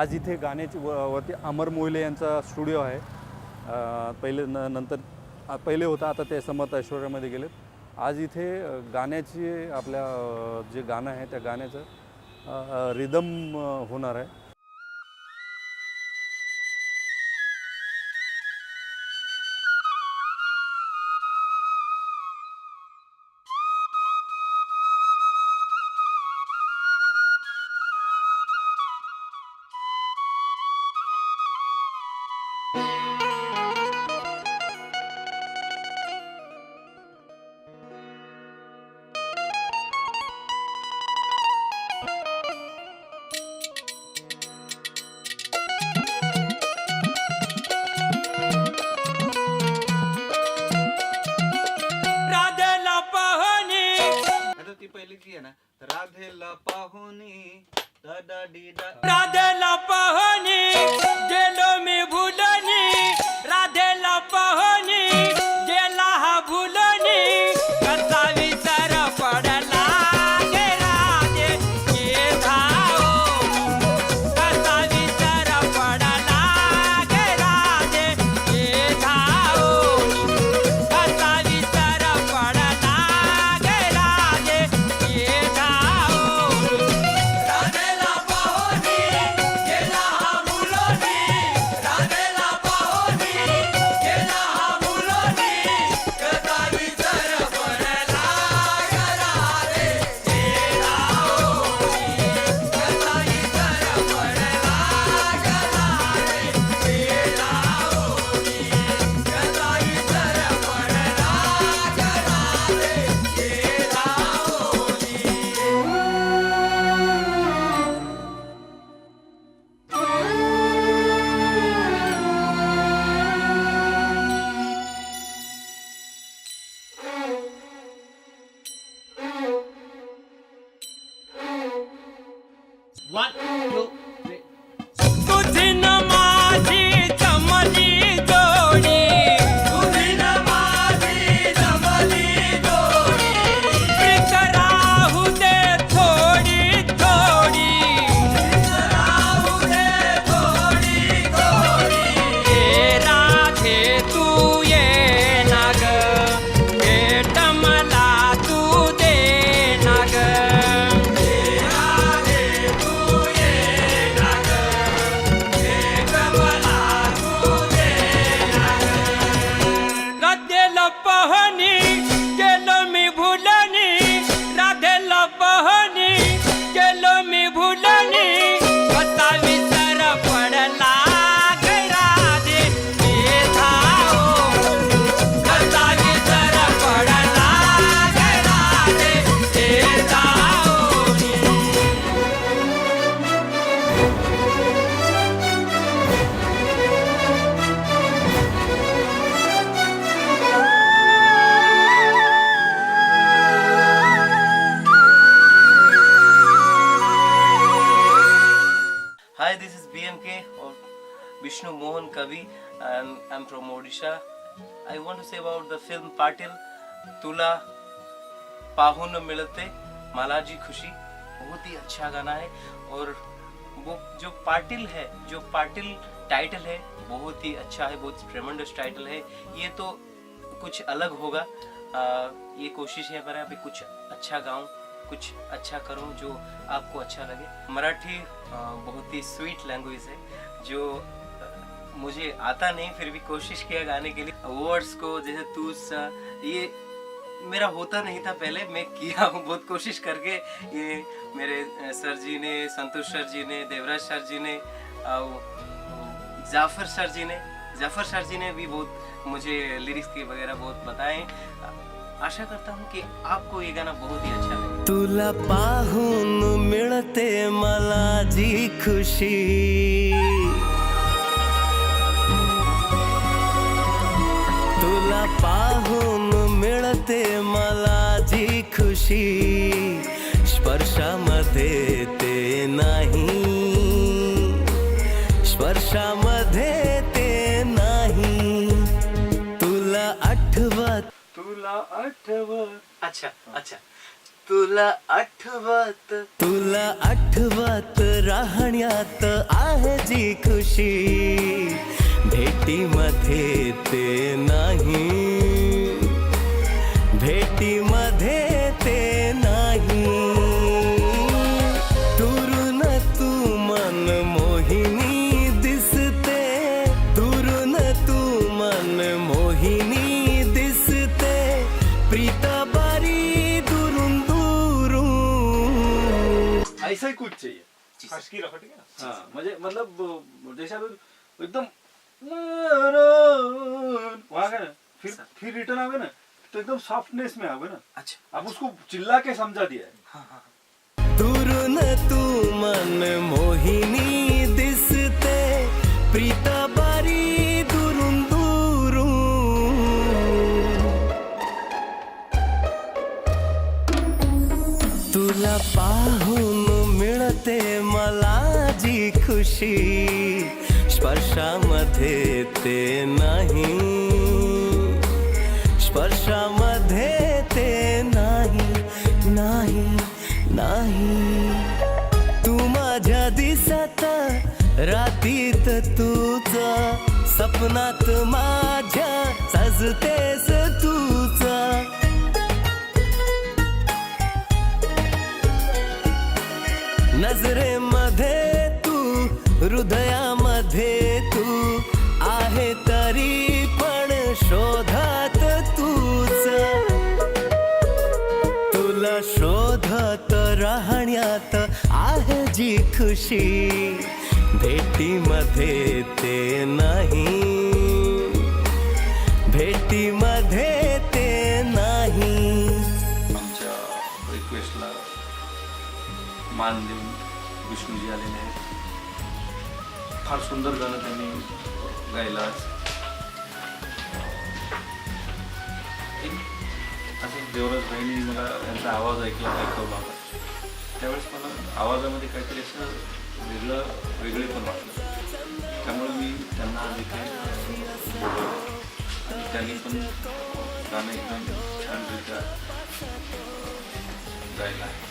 आज इथे गाण्याची वरती अमर मोहिले यांचा स्टुडिओ आहे. पहिले होता, आता ते समर्थ ऐश्वर्यामध्ये गेलेत. आज इथे गाण्याची आपल्या जे गाणं आहे त्या गाण्याचं रिदम होणार आहे. राधेला पाहुणी राधेला पाहुणी गेलो मी भुलनी, राधेला पाहुणी गेला हा भुलनी, कसा विसर पडला गे राधे ये धाव, कसा विसर पडला गे राधे ये धाव, कसा विसर पडला गे राधे ये धाव. तुझी न माझी जमली जोडी, तुझी न माझी जमली जोडी, प्रीत राहू दे थोडी थोडी, प्रीत राहू दे थोडी थोडी. हे राधे तू ये ना ग, भेट मला तू दे ना ग. राधेला पाहुणी गेलो मी भुलनी, राधेला पाहुणी गेलो मी भुलनी, कसा विसर पडला गे राधे ये धाव, कसा विसर पडला गे राधे ये धाव. Hi, this is BMK or Vishnu Mohan Kavi, and I'm from Odisha. I want to say about the film Patil. तुला पाहुन मिलते मालाजी खुशी, बहुत ही अच्छा गाना है. और वो जो पाटिल है, जो पाटिल टाइटल है, बहुत ही अच्छा है, बहुत ट्रेमेंडस टाइटल है. ये तो कुछ अलग होगा. ये कोशिश है मेरा भी कुछ अच्छा गाऊं, कुछ अच्छा करूं जो आपको अच्छा लगे. मराठी बहुत ही स्वीट लैंग्वेज है, जो मुझे आता नहीं, फिर भी कोशिश किया गाने के लिए. वर्ड्स को जैसे तू सा, ये मेरा होता नहीं था पहले, मैं किया हूँ बहुत कोशिश करके. ये मेरे सर जी ने, संतोष सर जी ने, देवराज सर जी ने, जाफर सर जी ने भी बहुत मुझे लिरिक्स के वगैरह बहुत बताए. आशा करता हूँ कि आपको ये गाना बहुत ही अच्छा लगे. तुला पाहून मिळते मला जी खुशी, तुला पाहून मिळते मला जी खुशी, स्पर्शामध्ये ते नाही, स्पर्शामध्ये ते नाही. तुला आठवत तुला आठवत. अच्छा अच्छा. तुला आठवत तुला आठवत राहण्यात आहे जी खुशी भेटीमध्ये ते नाही भेटीमध्ये ते नाही दुरून तू मन मोहिनी दिसते दुरून तू मन मोहिनी दिसते प्रीत बारी दुरून दुरून ऐसा ही कुछ चाहिए खासगी रखो ठीक है ना हाँ म्हणजे मतलब जैसे आप एकदम वहाँ का ना फिर रिटर्न आवे ना तो एकदम सॉफ्टनेस में आवे ना अच्छा आप उसको चिल्ला के समझा दिया है दुरून तू मन मोहिनी दिसते प्रीत बारी दुरून दुरून तुला पाहून मिळते मला जी खुशी स्पर्शामध्ये ते नाही स्पर्शामध्ये ते नाही नाही नाही तू माझ्या दिसत रातीत तूच सपनात माझ्या सजतेस तूच नजरेमध्ये तू हृदयामध्ये तू आहे तरी पण शोधात तूच तुला शोधत राहण्यात आहे जी खुशी भेटीमध्ये ते नाही भेटीमध्ये ते नाही आमच्या रिक्वेस्टला मान देऊन विष्णूजी आलेले आहेत फार सुंदर गाणं त्यांनी गायला आज. असं देवराज भाईंनी मला त्यांचा आवाज ऐकवला होता त्यावेळेस मला आवाजामध्ये काहीतरी असं वेगळे पण वाटलं त्यामुळे मी त्यांना आधी काय बोलवलं आणि त्यांनी पण गाणं एकदम छानरित्या गायला आहे.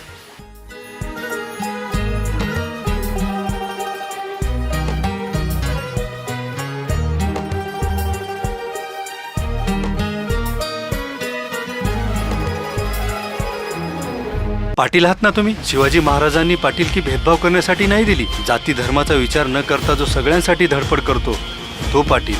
पाटील आहात ना तुम्ही? शिवाजी महाराजांनी पाटीलकी भेदभाव करण्यासाठी नाही दिली. जाती धर्माचा विचार न करता जो सगळ्यांसाठी धडपड करतो तो पाटील.